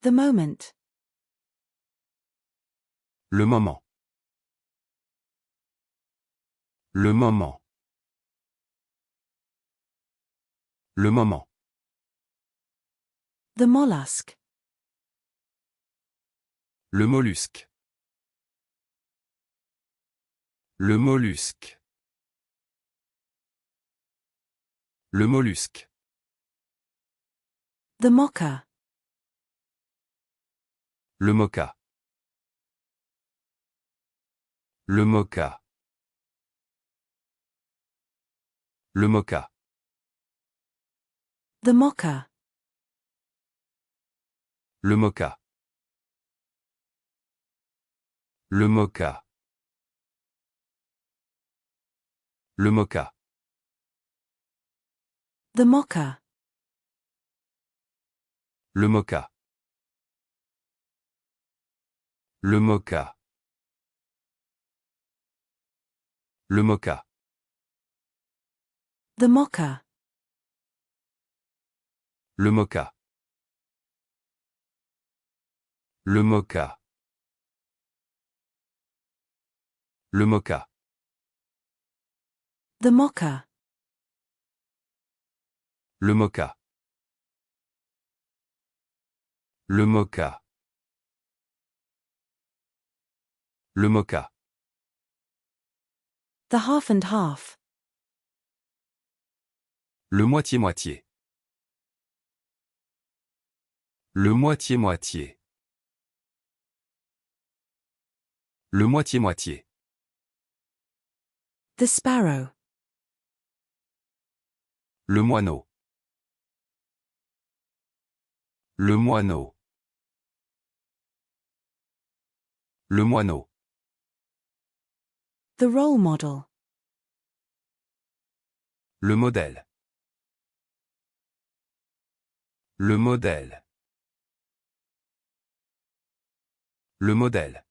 The moment. Le moment. Le moment. Le moment. The mollusk. Le mollusque. Le mollusque. Le mollusque. The mocha. Le mocha. Le mocha. Le mocha. The mocha. Le mocha. Le mocha. Le mocha. The mocha. Le mocha. Le mocha. Le mocha. The mocha. Le mocha. Le mocha. Le mocha. The mocha. Le mocha. Le mocha. Le mocha. The half and half. Le moitié-moitié. Le moitié-moitié. Le moitié-moitié. The sparrow. Le moineau. Le moineau. Le moineau. The role model. Le modèle. Le modèle. Le modèle.